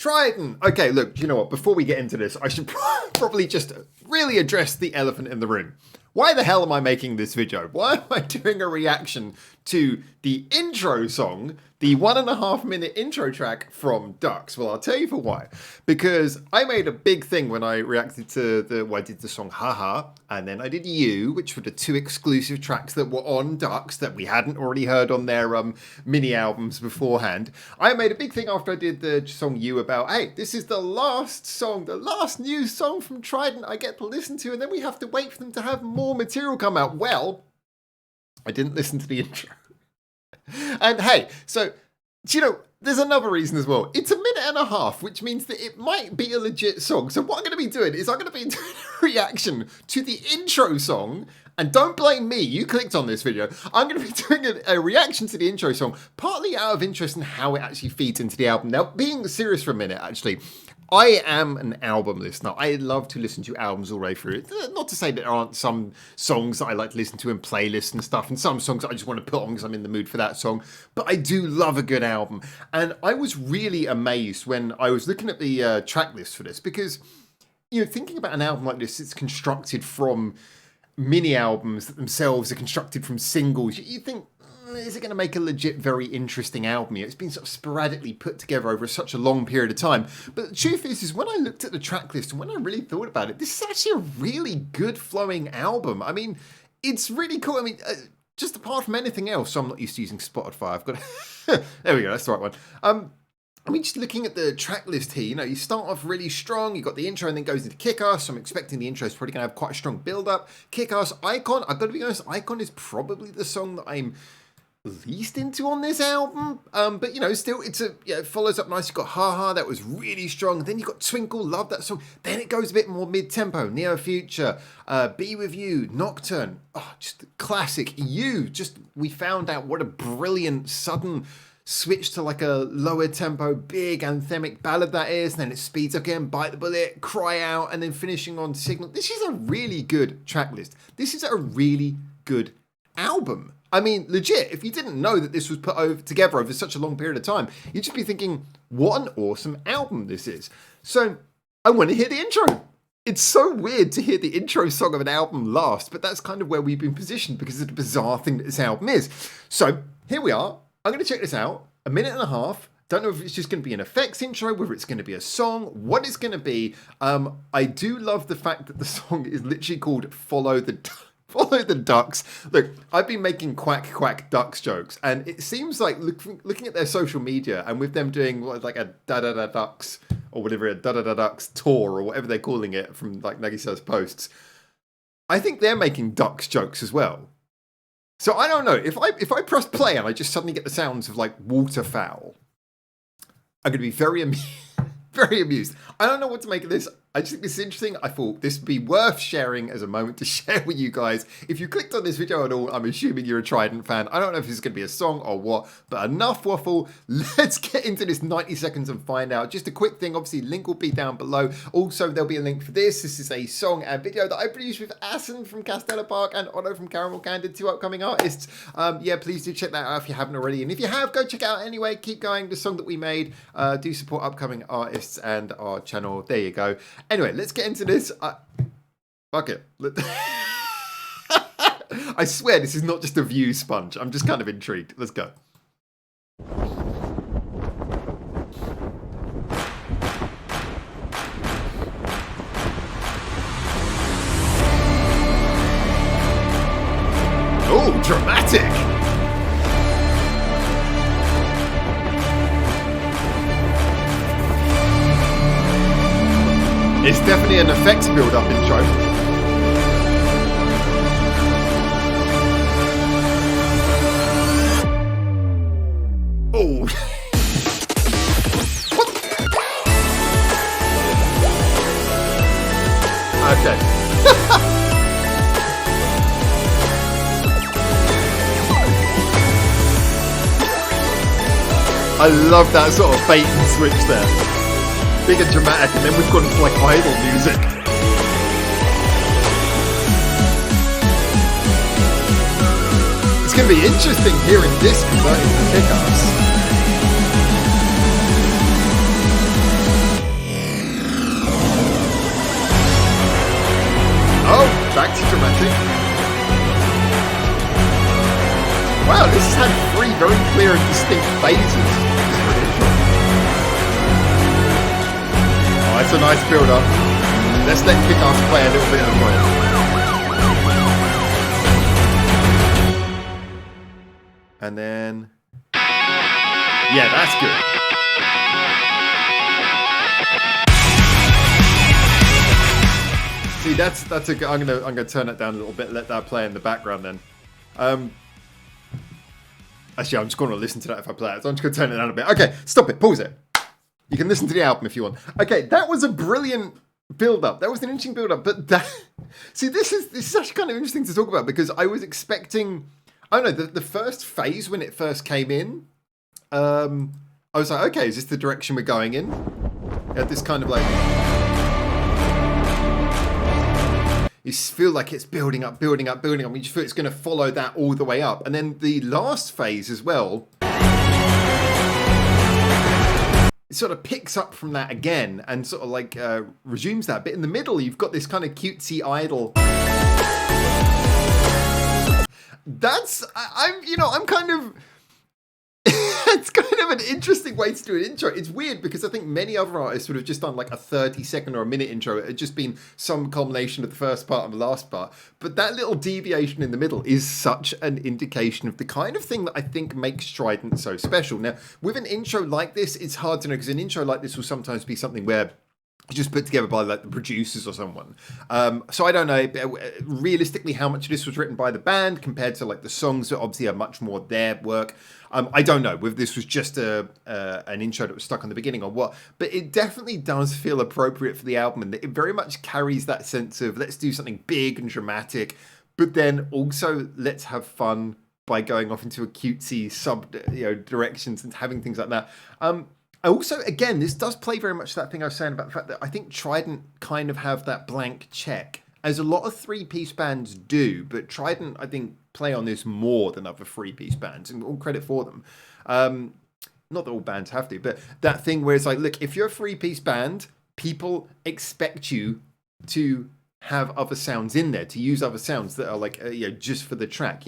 TRiDENT. Okay, look, do you know what? Before we get into this, I should probably just really address the elephant in the room. Why the hell am I making this video? Why am I doing a reaction to the intro song, the 1.5 minute intro track from DUX? Well, I'll tell you for why. Because I made a big thing when I reacted to I did the song Haha, and then I did You, which were the 2 exclusive tracks that were on DUX that we hadn't already heard on their mini albums beforehand. I made a big thing after I did the song You about, hey, this is the last song, the last new song from TRiDENT I get to listen to, and then we have to wait for them to have more material come out. Well, I didn't listen to the intro. And hey, so, you know, there's another reason as well. It's 1.5 minutes, which means that it might be a legit song. So what I'm going to be doing is I'm going to be doing a reaction to the intro song. And don't blame me, you clicked on this video. I'm going to be doing a reaction to the intro song, partly out of interest in how it actually feeds into the album. Now, being serious for a minute, actually, I am an album listener. I love to listen to albums all the way through. Not to say that there aren't some songs that I like to listen to in playlists and stuff, and some songs that I just want to put on because I'm in the mood for that song. But I do love a good album. And I was really amazed when I was looking at the track list for this, because, you know, thinking about an album like this, it's constructed from mini albums that themselves are constructed from singles. You think, is it going to make a legit, very interesting album here? It's been sort of sporadically put together over such a long period of time. But the truth is when I looked at the track list and when I really thought about it, this is actually a really good flowing album. I mean, it's really cool. I mean, just apart from anything else, so I'm not used to using Spotify. I've got there we go, that's the right one. I mean, just looking at the track list here, you know, you start off really strong, you got the intro and then goes into Kick-Ass, so I'm expecting the intro is probably going to have quite a strong build-up. Kick-Ass, Icon, I've got to be honest, Icon is probably the song that I'm least into on this album, but you know, still it follows up nice. You got Haha, that was really strong. Then you got Twinkle, love that song. Then it goes a bit more mid-tempo. Near Future, Be With You, Nocturne, just classic. You, just we found out what a brilliant sudden switch to like a lower tempo, big anthemic ballad that is. And then it speeds up again, Bite the Bullet, Cry Out, and then finishing on Signal. This is a really good track list. This is a really good album. I mean, legit, if you didn't know that this was put together over such a long period of time, you'd just be thinking, what an awesome album this is. So I want to hear the intro. It's so weird to hear the intro song of an album last, but that's kind of where we've been positioned because of the bizarre thing that this album is. So here we are. I'm going to check this out. 1.5 minutes. Don't know if it's just going to be an effects intro, whether it's going to be a song, what it's going to be. I do love the fact that the song is literally called Follow the Ducks. Look, I've been making quack ducks jokes, and it seems like looking at their social media and with them doing like a da ducks or whatever, a da ducks tour or whatever they're calling it from like Nagisa's posts, I think they're making ducks jokes as well. So I don't know, if I press play and I just suddenly get the sounds of like waterfowl, I'm going to be very amused. I don't know what to make of this. I just think this is interesting. I thought this would be worth sharing as a moment to share with you guys. If you clicked on this video at all, I'm assuming you're a TRiDENT fan. I don't know if this is going to be a song or what, but enough waffle. Let's get into this 90 seconds and find out. Just a quick thing, obviously, link will be down below. Also, there'll be a link for this. This is a song and video that I produced with ASSUN from Castella Park and Otto from Candid, 2 upcoming artists. Yeah, please do check that out if you haven't already. And if you have, go check it out anyway. Keep going. The song that we made. Do support upcoming artists and our channel. There you go. Anyway, let's get into this. Fuck it. I swear this is not just a view sponge. I'm just kind of intrigued. Let's go. Oh, dramatic. It's definitely an effects build-up intro. Oh. What? Okay. I love that sort of bait and switch there. Big and dramatic, and then we've gone into like idle music. It's going to be interesting hearing this converted to Kick-Ass. phases. Oh, that's a nice build-up. Let's let Kick-Ass play a little bit as well. And then, yeah, that's good. See, that's a good. I'm gonna turn it down a little bit. Let that play in the background then. Actually, I'm just going to listen to that if I play it. So I'm just going to turn it down a bit. Okay, stop it. Pause it. You can listen to the album if you want. Okay, that was a brilliant build-up. That was an interesting build-up. But that, see, this is actually kind of interesting to talk about because I was expecting. I don't know, the first phase when it first came in, I was like, okay, is this the direction we're going in? At this kind of like, you feel like it's building up. You just feel it's going to follow that all the way up. And then the last phase as well, it sort of picks up from that again and sort of like resumes that. But in the middle, you've got this kind of cutesy idle. I'm kind of, it's kind of an interesting way to do an intro. It's weird because I think many other artists would have just done like a 30-second or a minute intro. It had just been some culmination of the first part and the last part. But that little deviation in the middle is such an indication of the kind of thing that I think makes TRiDENT so special. Now, with an intro like this, it's hard to know because an intro like this will sometimes be something where just put together by like the producers or someone. So I don't know realistically how much of this was written by the band compared to like the songs that obviously are much more their work. I don't know whether this was just an intro that was stuck on the beginning or what, but it definitely does feel appropriate for the album, and it very much carries that sense of let's do something big and dramatic, but then also let's have fun by going off into a cutesy directions and having things like that. Also, again, this does play very much that thing I was saying about the fact that I think TRiDENT kind of have that blank check, as a lot of three-piece bands do, but TRiDENT, I think, play on this more than other three-piece bands, and all credit for them. Not that all bands have to, but that thing where it's like, look, if you're a three-piece band, people expect you to have other sounds in there, to use other sounds that are like, just for the track,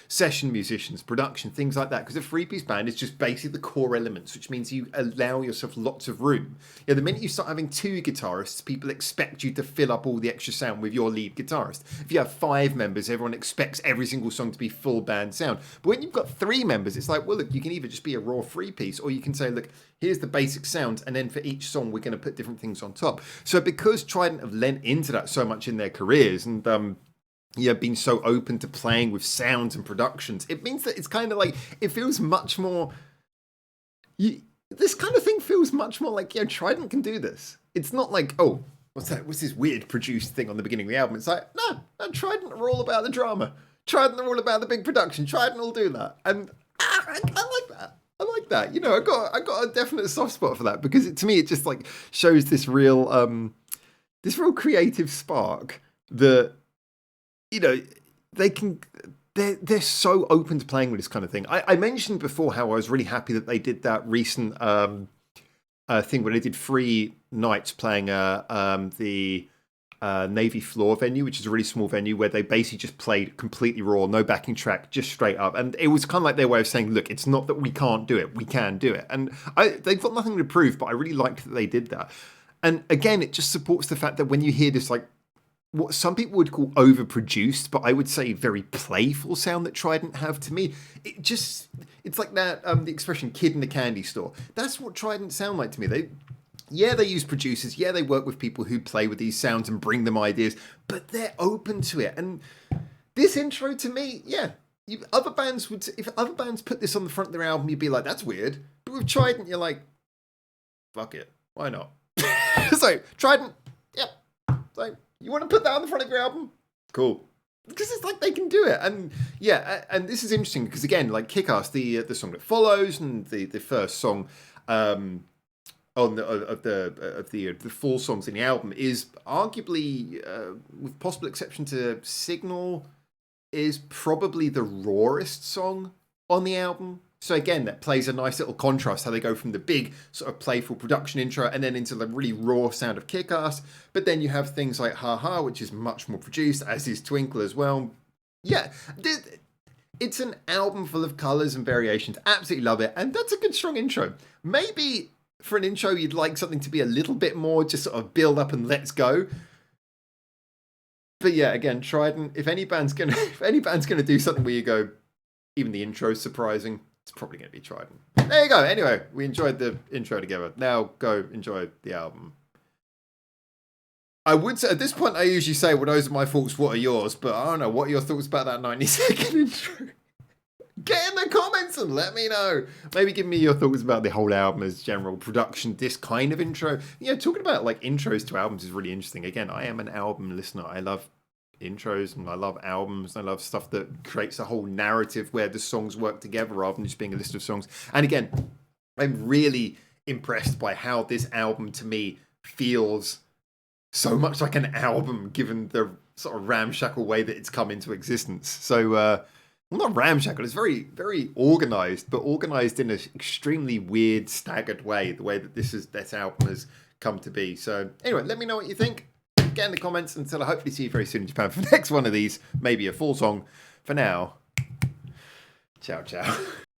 session musicians, production, things like that. Because a three-piece band is just basically the core elements, which means you allow yourself lots of room. The minute you start having two guitarists, people expect you to fill up all the extra sound with your lead guitarist. If you have 5 members, everyone expects every single song to be full band sound. But when you've got 3 members, it's like, well, look, you can either just be a raw three-piece, or you can say, look, here's the basic sounds, and then for each song, we're going to put different things on top. So because TRiDENT have lent into that so much in their careers and been so open to playing with sounds and productions, it means that it's kind of like, it feels much more, this kind of thing feels much more like, TRiDENT can do this. It's not like, oh, what's this weird produced thing on the beginning of the album? It's like, no, TRiDENT are all about the drama. TRiDENT are all about the big production. TRiDENT will do that. And I like that. I like that. I got a definite soft spot for that, because to me it just like shows this real creative spark that they're so open to playing with this kind of thing. I mentioned before how I was really happy that they did that recent thing where they did 3 nights playing the Navy Floor venue, which is a really small venue where they basically just played completely raw, no backing track, just straight up. And it was kind of like their way of saying, look, it's not that we can't do it, we can do it. And they've got nothing to prove, but I really liked that they did that. And again, it just supports the fact that when you hear this, like, what some people would call overproduced, but I would say very playful sound that TRiDENT have, to me, it's like that, the expression kid in the candy store. That's what TRiDENT sound like to me. They use producers. Yeah, they work with people who play with these sounds and bring them ideas, but they're open to it. And this intro, to me, if other bands put this on the front of their album, you'd be like, that's weird. But with TRiDENT, you're like, fuck it, why not? So TRiDENT, so you want to put that on the front of your album? Cool. Because it's like they can do it. And and this is interesting because, again, like Kick-Ass, the song that follows and the first song of the 4 songs in the album is arguably, with possible exception to Signal, is probably the rawest song on the album. So again, that plays a nice little contrast, how they go from the big sort of playful production intro and then into the really raw sound of Kick-Ass. But then you have things like Ha Ha, which is much more produced, as is Twinkle as well. Yeah, It's an album full of colours and variations. Absolutely love it. And that's a good, strong intro. Maybe for an intro, you'd like something to be a little bit more just sort of build up and let's go. But yeah, again, TRiDENT, if any band's gonna do something where you go, even the intro's surprising, it's probably gonna be TRiDENT. There you go. Anyway, we enjoyed the intro together. Now go enjoy the album. I would say, at this point, I usually say, well, those are my thoughts, what are yours? But I don't know, what are your thoughts about that 90-second intro? Get in the comments and let me know. Maybe give me your thoughts about the whole album as general production, this kind of intro. Yeah, talking about like intros to albums is really interesting. Again, I am an album listener. I love intros and I love albums. And I love stuff that creates a whole narrative where the songs work together rather than just being a list of songs. And again, I'm really impressed by how this album to me feels so much like an album, given the sort of ramshackle way that it's come into existence. So, well, not ramshackle, it's very, very organized, but organized in an extremely weird, staggered way, the way that this album has come to be. So, anyway, let me know what you think. Get in the comments until I hopefully see you very soon in Japan for the next one of these, maybe a full song. For now, ciao, ciao.